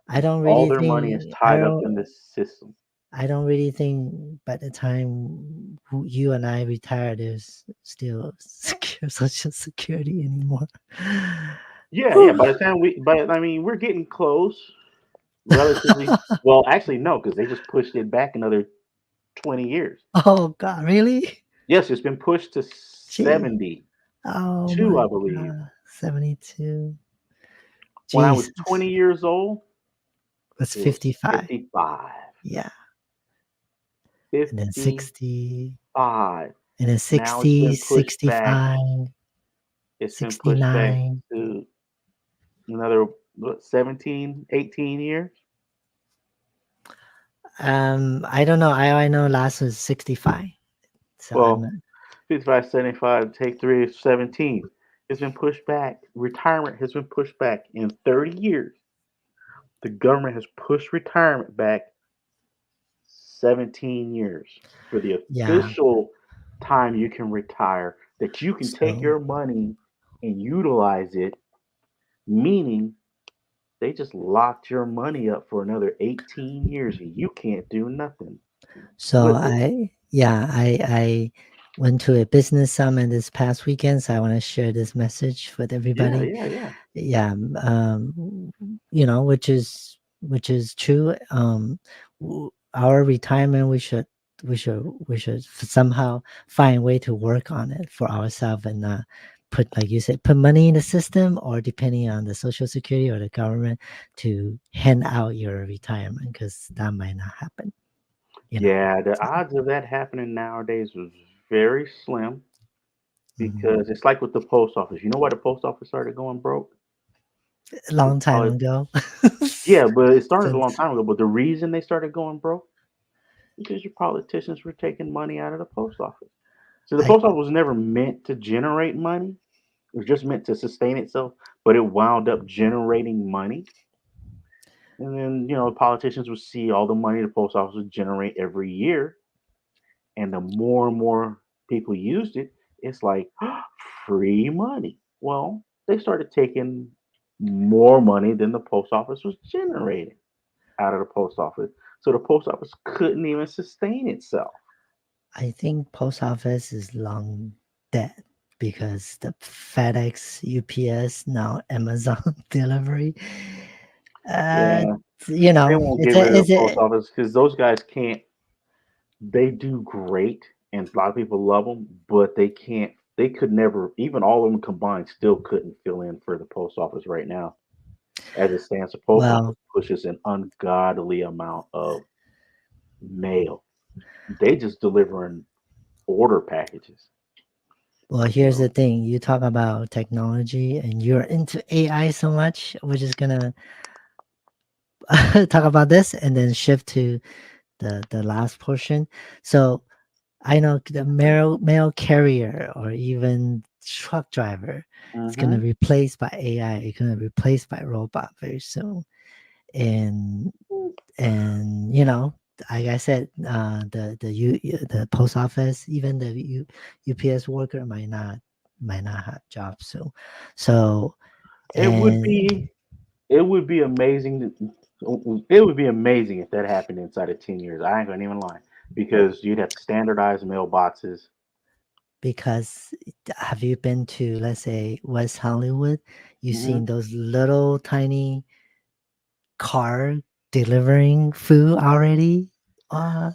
I don't all really their money is think. I tied up don't. in this system. I don't really think by the time you and I retire, there's still secure social security anymore. Yeah, yeah. Whew. But I mean, we're getting close, relatively. Well, actually, no, because they just pushed it back another 20 years. Oh God, really? Yes, it's been pushed to Gee. 72, Oh my I believe. God. 72. When I was Jesus. 20 years old, That's it was 55. 55. Yeah. And then 55. 60. And then Now it's 60, been pushed back. 65, It's been pushed back 69. to another, what, 17, 18 years. I don't know. I know last was 65. So I'm Well, 55, 75, take three is 17. It's been pushed back. Retirement has been pushed back in 30 years. The government has pushed retirement back 17 years for the yeah. official time you can retire, that you can take So your money and utilize it, meaning they just locked your money up for another 18 years and you can't do nothing So with it. I went to a business summit this past weekend, so I want to share this message with Yeah, everybody. yeah, yeah. Yeah, which is true. Our retirement, we should somehow find a way to work on it for ourselves and not put, like you said, put money in the system, or depending on the social security or the government to hand out your retirement, because that might not happen. You know. Yeah, the So, odds of that happening nowadays was very slim mhm. because it's like with the post office. You know why the post office started going broke? A It's long time probably, ago. yeah, but it started a long Since time ago. But the reason they started going broke is because your politicians were taking money out of the post office. So the I post office was never meant to generate money. It was just meant to sustain itself, but it wound up generating money. And then, politicians would see all the money the post office would generate every year. And the more and more people used it, it's like free money. Well, they started taking more money than the post office was generating out of the post office. So the post office couldn't even sustain itself. I think post office is long dead because the FedEx, UPS, now Amazon delivery. Uh, Yeah, they won't it's get rid a, of it's the post a, office because those guys can't. They do great, and a lot of people love them, but they can't. They could never, even all of them combined, still couldn't fill in for the post office right now. As it stands, the post well, office pushes an ungodly amount of mail. They just delivering order packages. here's the So, thing. You talk about technology and you're into AI so much. We're just gonna talk about this and then shift to the last portion. So I know the mail carrier or even truck driver is gonna hmm replaced by AI. It's gonna replaced by robot very soon. And like I said, the post office, even the UPS worker might not have jobs soon. So it would and be it would be amazing. It would be amazing if that happened inside of 10 years. I ain't gonna even lie, because you'd have standardized mailboxes. because have you been to, let's say, West Hollywood? You hmm seen those little tiny car delivering food already?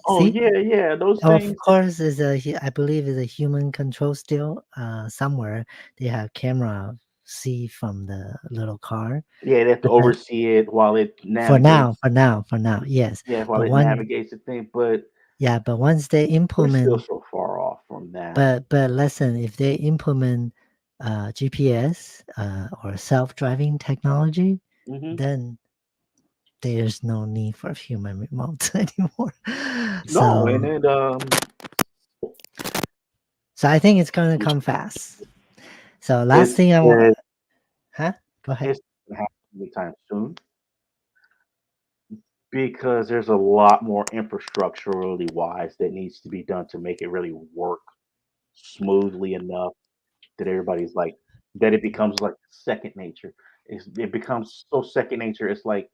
Oh See? yeah, yeah, those Of things. course, I believe is a human control still. Somewhere they have camera see from the little car, Yeah, they have to but then oversee it while it for navigates. now, for now, for now, yes. Yeah, while But it one, navigates the thing, but yeah, but once they we're still implement, so far off from that. but listen, if they implement GPS or self-driving technology, Hmm. then there's no need for human remotes anymore. No, and So, it so I think it's gonna come fast. So last it's thing I want, it, huh? Go ahead. it's gonna happen anytime soon because there's a lot more infrastructurally wise that needs to be done to make it really work smoothly enough that everybody's like that it becomes like second nature. It becomes so second nature. It's like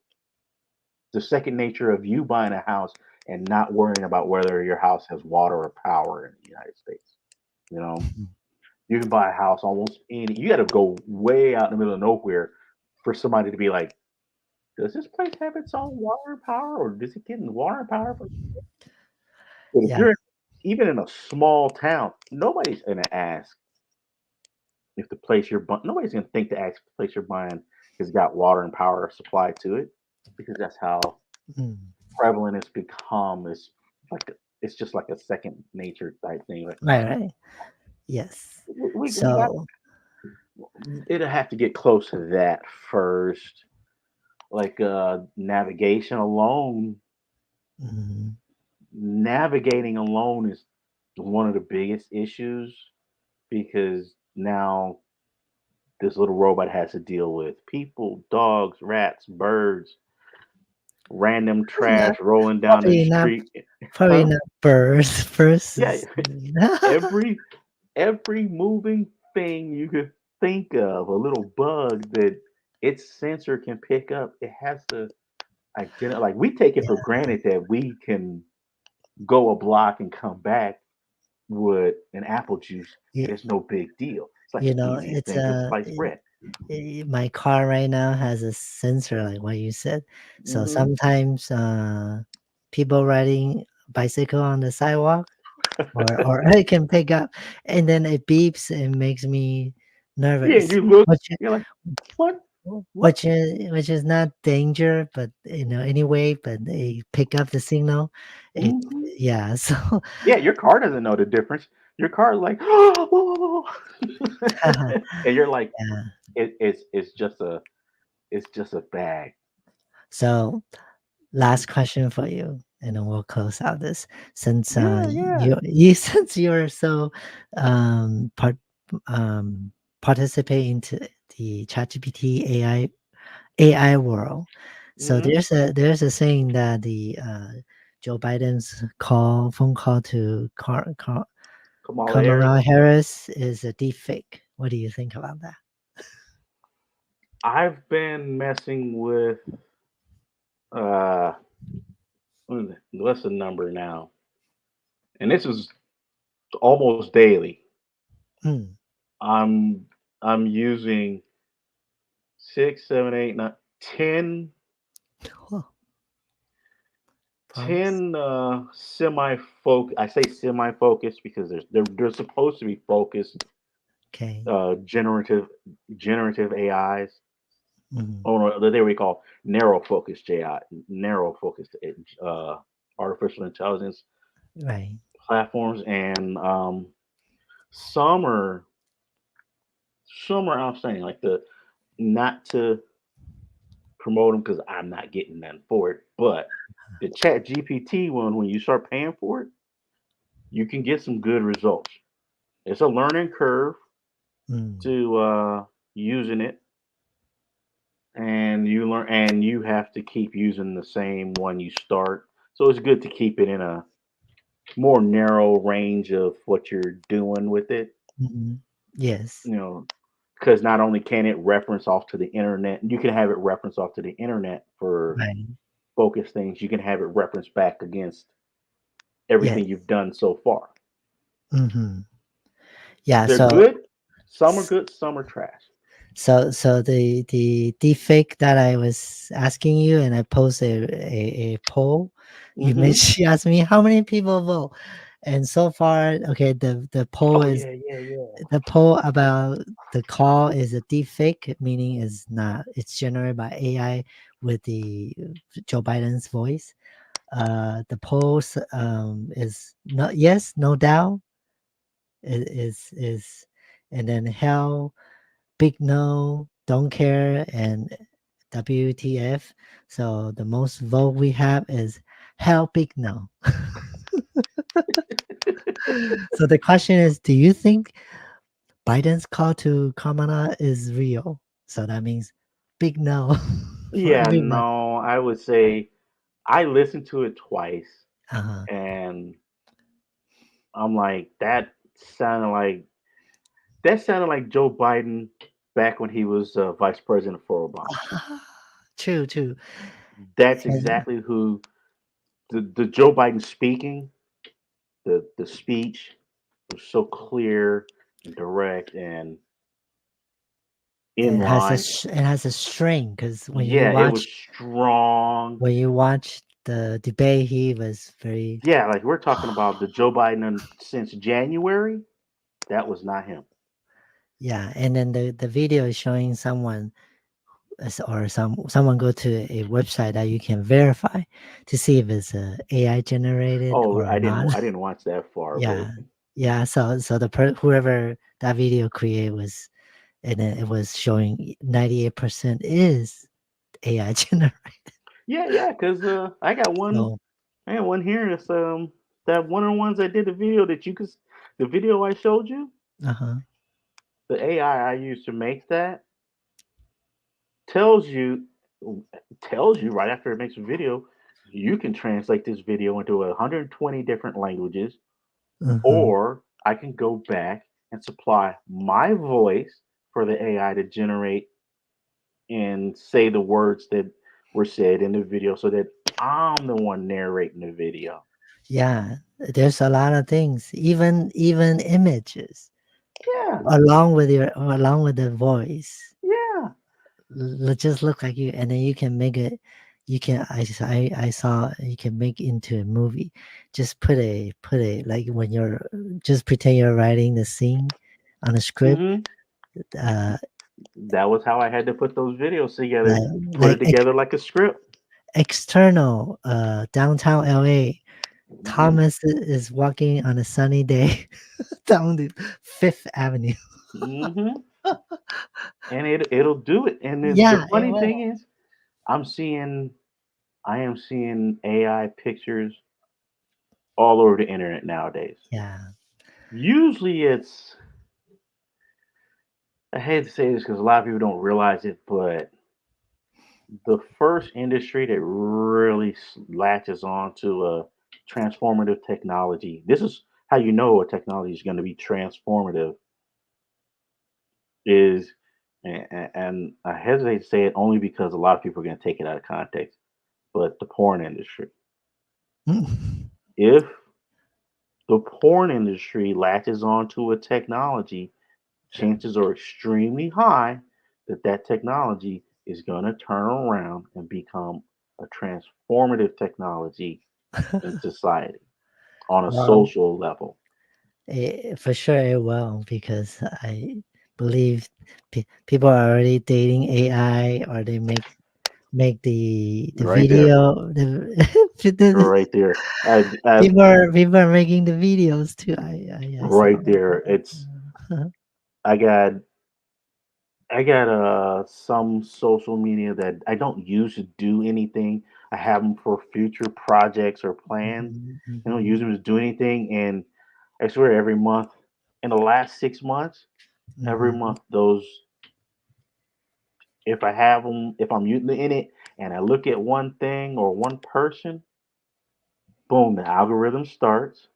the second nature of you buying a house and not worrying about whether your house has water or power in the United States. You know, you can buy a house almost any. You got to go way out in the middle of nowhere for somebody to be like, "Does this place have its own water and power, or does it get water and power from?" But if Yeah. you're even in a small town, nobody's gonna ask if the place you're buying. Nobody's gonna think to ask if the place you're buying has got water and power supplied to it because that's how Mm. prevalent it's become. It's just like a second nature type thing. Like Right, right. Yes. we got So, it'll have to get close to that first. Like navigation alone, mhm. navigating alone is one of the biggest issues because now this little robot has to deal with people, dogs, rats, birds, random No, trash rolling down the probably not. street. Probably Huh? not birds. First Yeah, is every moving thing you could think of, a little bug that its sensor can pick up, it has to identify. Like we take it yeah, for granted that we can go a block and come back with an apple juice. you, It's no big deal. It's like you the know, easiest thing to slice bread. my car right now has a sensor, like what you said. So Hmm. sometimes people riding bicycle on the sidewalk, or I can pick up, and then it beeps and makes me Yeah, nervous, you look, which you're like, what? What? which is not danger, but anyway, but they pick up the signal. It Hmm. Yeah, so Yeah, your car doesn't know the difference. Your car is like, whoa, whoa, whoa. And you're like, yeah. it's just a bag. So last question for you, and then we'll close out this. Since Yeah, yeah. since you're so part participate into the ChatGPT AI world, so Hmm. there's a saying that the Joe Biden's phone call to Kamala Harris. Kamala Harris is a deep fake. What do you think about that? I've been messing with uh what's the number now? And this is almost daily. Mm. I'm I'm using six, seven, eight, nine, 10, Oh, promise. 10 semi focus. I say semi focused because they're supposed to be focused Okay. generative AIs. Mm. Oh no, they we call narrow focused JI, narrow focused artificial intelligence Right. platforms, and some are some are outstanding. Like the not to promote them because I'm not getting none for it, but the Chat GPT one, when you start paying for it, you can get some good results. It's a learning curve Mm. to using it, and you learn, and you have to keep using the same one you start. So it's good to keep it in a more narrow range of what you're doing with it. Mhm. Yes. You know, because not only can it reference off to the internet, you can have it reference off to the internet for Right. focus things. You can have it reference back against Yes. everything you've done so far. Mhm. Yeah, They're so good. Some are s good. Some are trash. so the deepfake that I was asking you, and I posted a poll, you Hmm. mentioned, she asked me how many people vote, and so far, okay, Oh yeah, yeah, yeah. the poll about the call is a deepfake, meaning is not, it's generated by AI with the Joe Biden's voice. The polls is not yes, no doubt, is and then hell, big no, don't care, and WTF. So the most vote we have is hell, big no. So the question is, do you think Biden's call to Kamala is real? So that means big no for Yeah, everyone. no, I would say I listened to it twice, Uh-huh. and I'm like, sounded like that sounded like Joe Biden back when he was vice president for Obama. True, true. That's And exactly who the Joe Biden speaking, the speech was so clear and direct and in it has a line. it has a string because Yeah, it was strong. when you watch the debate, he was very Yeah, like we're talking about the Joe Biden since January. That was not him. yeah. And then the video is showing someone or someone go to a website that you can verify to see if it's AI generated Oh, or not. I didn't watch that far, but Yeah, yeah. So whoever that video created was, and then it was showing 98% is AI generated. yeah, yeah, because So I got one here. It's that one of the ones I did the video that the video I showed you, uh-huh. the AI I used to make that tells you tells you right after it makes a video, you can translate this video into 120 different languages, Uh-huh. or I can go back and supply my voice for the AI to generate and say the words that were said in the video so that I'm the one narrating the video. Yeah, there's a lot of things, even images, Yeah, along with the voice. yeah. Just look like you, and then you can make it. You can I saw you can make into a movie. Just put a like when you're just pretend you're writing the scene on a script. Hmm. Uh, That was how I had to put those videos together, like put it like together like a script. external downtown LA. Hmm. Thomas is walking on a sunny day down the Fifth Avenue. Hmm. And it'll do it. And the Yeah, it funny will. thing is, I'm seeing I am seeing AI pictures all over the internet nowadays. Yeah. Usually it's I hate to say this because a lot of people don't realize it, but the first industry that really latches on to a transformative technology. This is how you know a technology is going to be transformative. Is and I hesitate to say it only because a lot of people are going to take it out of context. But the porn industry. If the porn industry latches onto a technology, chances are extremely high that that technology is going to turn around and become a transformative technology in society on a Well, social level. for sure it will because I believe people are already dating AI or they make the Right there, video right there, people are making the videos too. I saw. right there. It's I got I got some social media that I don't use to do anything. I have them for future projects or plans. Mhm, I don't mhm, use them to do anything, and I swear every month in the last 6 months, every mhm. month those if I have them, if I'm using in it, and I look at one thing or one person, boom, the algorithm starts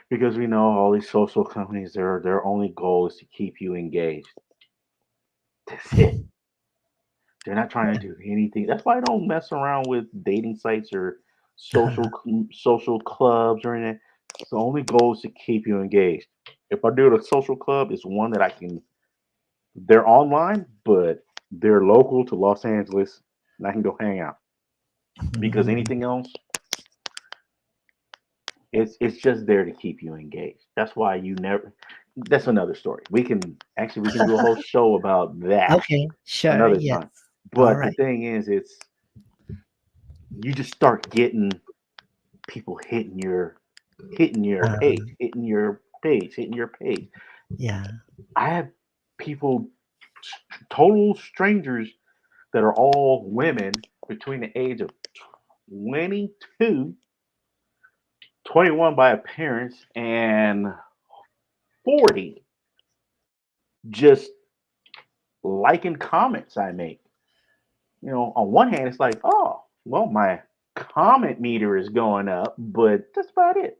because we know all these social companies their only goal is to keep you engaged. That's it. They're not trying to do anything. That's why I don't mess around with dating sites or social clubs or anything. The only goal is to keep you engaged. If I do a social club, it's one that I can. They're online, but they're local to Los Angeles, and I can go hang out. Because Mhm. anything else, it's just there to keep you engaged. That's why you never. That's another story. We can do a whole show about that Okay, sure, another yes. time. All But the right. thing is, it's you just start getting people hitting your Uh, page, hitting your page, hitting your page. Yeah. I have people, total strangers, that are all women between the age of 22, 21 by appearance, and 40, just liking comments I make. On one hand, it's like, oh, well, my comment meter is going up, but that's about it.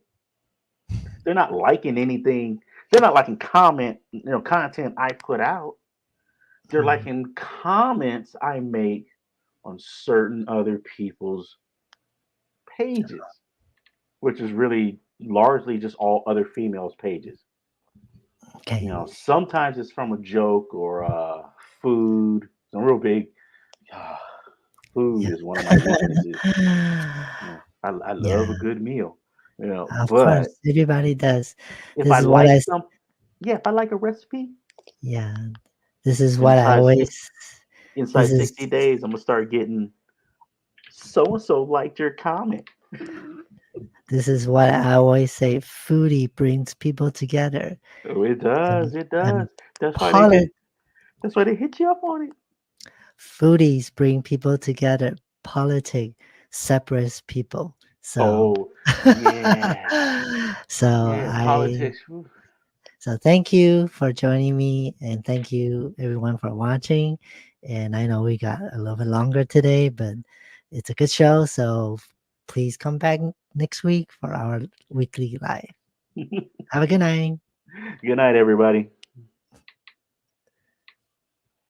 They're not liking anything. They're not liking content I put out. They're Mm. liking comments I make on certain other people's pages, which is really largely just all other females' pages. Okay. Sometimes it's from a joke or food. I'm real big. Food Yeah. is one of my weaknesses. I love a Yeah. good meal. Of course, But everybody does. if This I is what like I some, yeah, if I like a recipe, yeah. This is what I inside always six this inside is 60 days, I'm gonna start getting so and so liked your comment. this is what I always say, foodie brings people together. Oh, it does, And it and does. That's why they hit. polit That's why they hit you up on it. foodies bring people together. Politic separates people. So Oh, yeah, so yeah. I Politics. Whew. so thank you for joining me, and thank you everyone for watching. And I know we got a little bit longer today, but it's a good show. So please come back next week for our weekly live. Have a good night. Good night, everybody.